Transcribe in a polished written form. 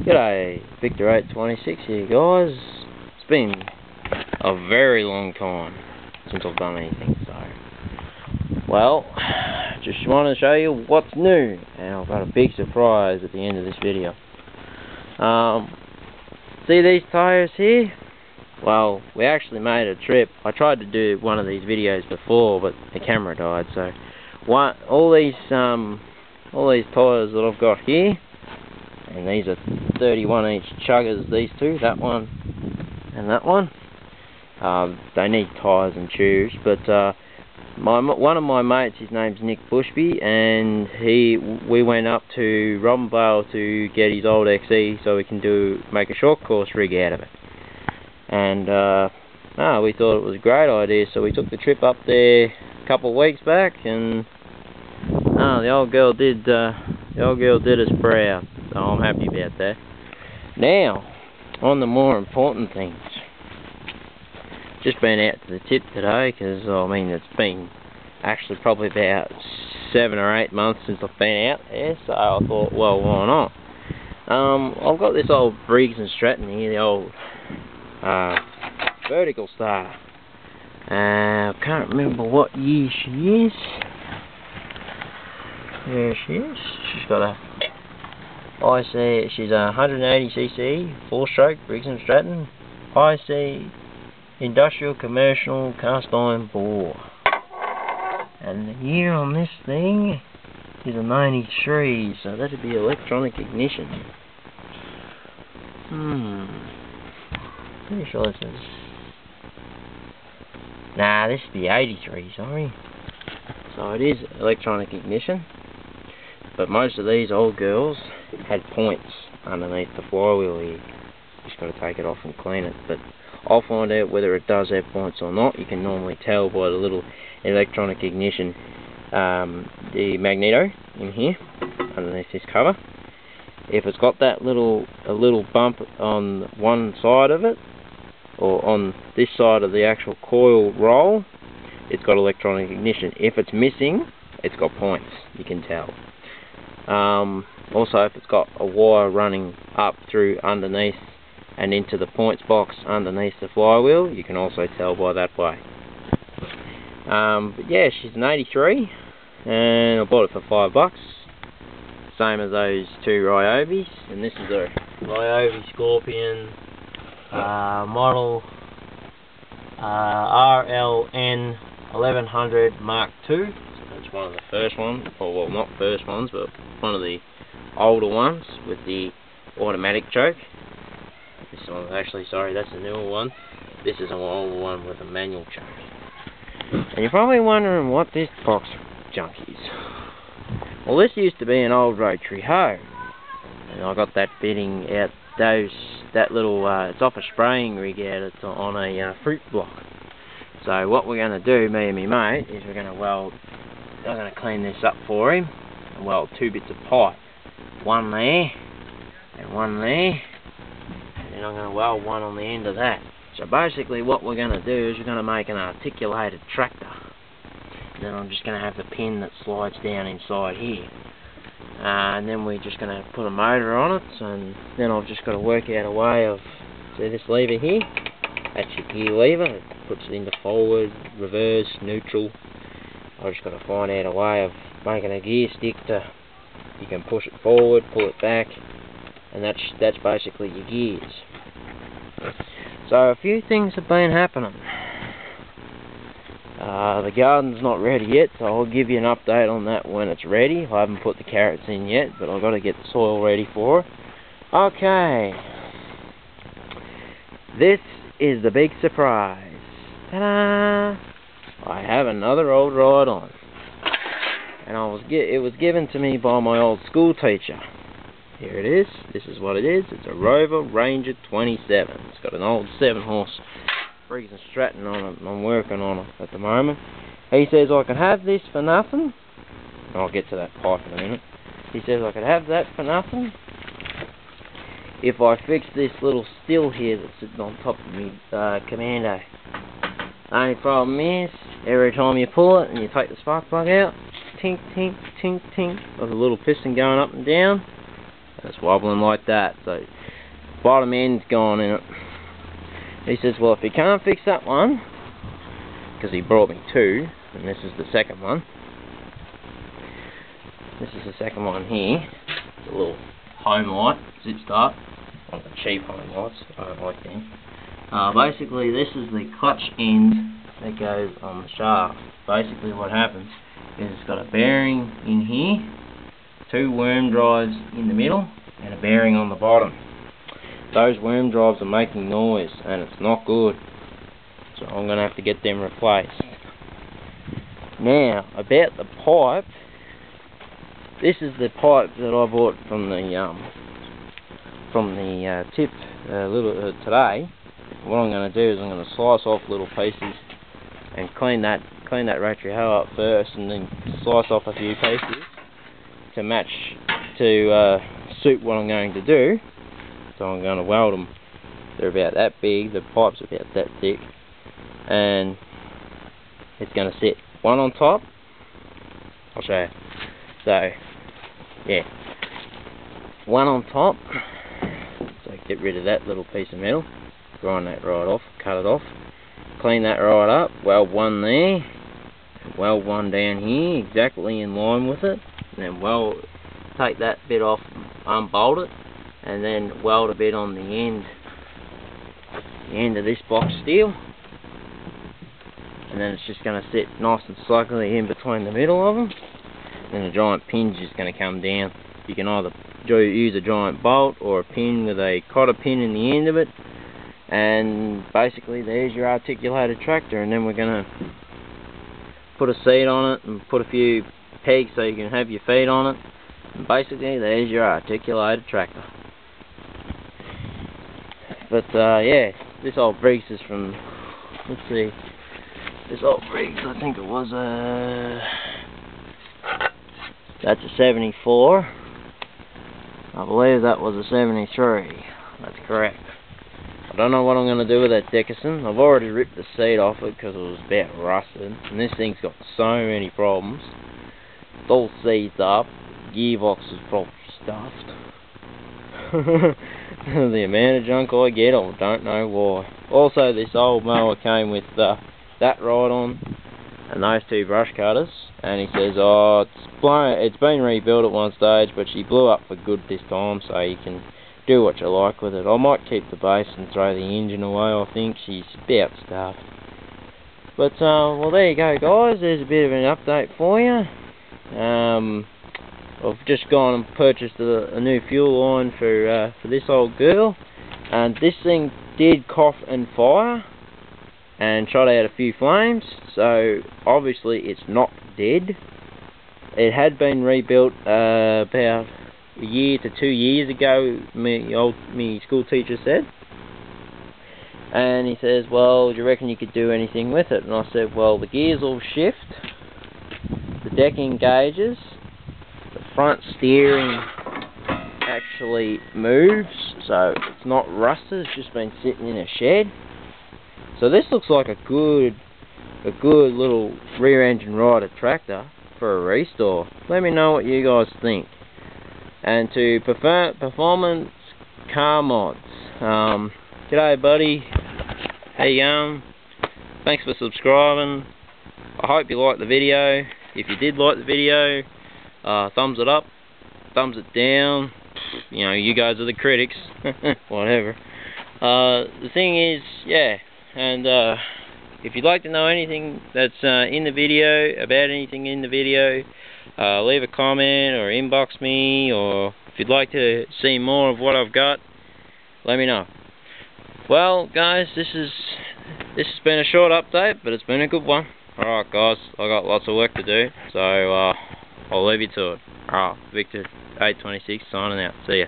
G'day, Victor826 here, guys. It's been a very long time since I've done anything, so well, just wanted to show you what's new, and I've got a big surprise at the end of this video. See these tires here? Well, we actually made a trip. I tried to do one of these videos before, but the camera died. So, all these tires that I've got here, and these are 31-inch chuggers. These two, that one and that one. They need tires and tubes, but one of my mates, his name's Nick Bushby, and we went up to Robinvale to get his old XE so we can make a short course rig out of it. And we thought it was a great idea, so we took the trip up there a couple of weeks back, and the old girl did us proud, so I'm happy about that. Now, on the more important things. Just been out to the tip today, because it's been actually probably about 7 or 8 months since I've been out there, so I thought, well, why not? I've got this old Briggs & Stratton here, the old Vertical Star. I can't remember what year she is. There she is. She's got she's a 180cc 4-stroke Briggs & Stratton IC industrial commercial cast iron bore. And the year on this thing is a 93, so that'd be electronic ignition. Pretty sure this is... Nah, this would be 83, sorry. So it is electronic ignition. But most of these old girls had points underneath the flywheel here. Just got to take it off and clean it. But I'll find out whether it does have points or not. You can normally tell by the little electronic ignition, the magneto in here underneath this cover. If it's got that a little bump on one side of it, or on this side of the actual coil roll, it's got electronic ignition. If it's missing, it's got points. You can tell. Also, if it's got a wire running up through underneath and into the points box underneath the flywheel, you can also tell by that way. But yeah, she's an 83, and I bought it for $5. Same as those two Ryobis, and this is a Ryobi Scorpion model RLN 1100 Mark II. It's one of the first ones, or well, not first ones, but one of the older ones with the automatic choke. This one's actually, sorry, that's a newer one. This is an older one with a manual choke. And you're probably wondering what this box junk is. Well, this used to be an old rotary hoe, and I got that fitting out that little, it's off a spraying rig out, it's on a fruit block. So what we're going to do, me and my mate, is I'm going to clean this up for him and weld 2 bits of pipe. One there, and one there, and then I'm going to weld one on the end of that. So basically what we're going to do is we're going to make an articulated tractor. Then I'm just going to have the pin that slides down inside here. And then we're just going to put a motor on it, and then I've just got to work out a way of, see this lever here? That's your gear lever. It puts it into forward, reverse, neutral. I've just got to find out a way of making a gear stick you can push it forward, pull it back, and that's basically your gears. So a few things have been happening. The garden's not ready yet, so I'll give you an update on that when it's ready. I haven't put the carrots in yet, but I've got to get the soil ready for it. Okay. This is the big surprise. Ta-da! I have another old ride on. And it was given to me by my old school teacher. Here it is. This is what it is. It's a Rover Ranger 27. It's got an old 7-horse Briggs & Stratton on it. I'm working on it at the moment. He says I can have this for nothing. I'll get to that pipe in a minute. He says I could have that for nothing if I fix this little still here that's sitting on top of me Commando. Only problem is, every time you pull it and you take the spark plug out, tink, tink, tink, tink, there's a little piston going up and down, and it's wobbling like that. So bottom end's gone in it. He says, well, if you can't fix that one, because he brought me two, and this is the second one. This is the second one here. It's a little home light, zip start. One of the cheap home lights, I don't like them. Basically, this is the clutch end that goes on the shaft. Basically, what happens is it's got a bearing in here, two worm drives in the middle, and a bearing on the bottom. Those worm drives are making noise, and it's not good. So I'm going to have to get them replaced. Now, about the pipe. This is the pipe that I bought from the tip today. What I'm going to do is I'm going to slice off little pieces and clean that rotary hoe up first, and then slice off a few pieces to suit what I'm going to do. So I'm going to weld them. They're about that big. The pipe's about that thick, and it's going to sit one on top. I'll show you. So yeah, one on top. So get rid of that little piece of metal, grind that right off, cut it off, clean that right up, weld one there, weld one down here exactly in line with it, and then take that bit off, unbolt it, and then weld a bit on the end of this box steel, and then it's just going to sit nice and snugly in between the middle of them. And a giant pin's just going to come down. You can either use a giant bolt or a pin with a cotter pin in the end of it, and basically there's your articulated tractor. And then we're going to put a seat on it and put a few pegs so you can have your feet on it, and basically there's your articulated tractor. But yeah, this old Briggs is from, let's see, this old Briggs, I think it was that's a 74. I believe that was a 73. That's correct. I don't know what I'm going to do with that Dickinson. I've already ripped the seat off it because it was about rusted. And this thing's got so many problems. It's all seized up. Gearbox is probably stuffed. The amount of junk I get, I don't know why. Also, this old mower came with that ride on and those two brush cutters, and he says, oh, it's been rebuilt at one stage, but she blew up for good this time, so you can do what you like with it. I might keep the base and throw the engine away. I think she's about stuffed. But well, there you go, guys. There's a bit of an update for you. I've just gone and purchased a new fuel line for this old girl, and this thing did cough and fire and shot out a few flames, so obviously it's not dead. It had been rebuilt about a year to 2 years ago, me school teacher said. And he says, well, do you reckon you could do anything with it? And I said, well, the gears will shift, the deck engages, the front steering actually moves, so it's not rusted, it's just been sitting in a shed. So this looks like a good little rear engine rider tractor for a restore. Let me know what you guys think. And to Performance Car Mods, g'day buddy, how you going? Thanks for subscribing. I hope you liked the video. If you did like the video, thumbs it up, thumbs it down. You know, you guys are the critics. Whatever. The thing is, yeah. And if you'd like to know anything that's in the video, about anything in the video, leave a comment or inbox me, or if you'd like to see more of what I've got, let me know. Well, guys, this has been a short update, but it's been a good one. Alright, guys, I got lots of work to do, so I'll leave you to it. Alright, Victor 826 signing out. See ya.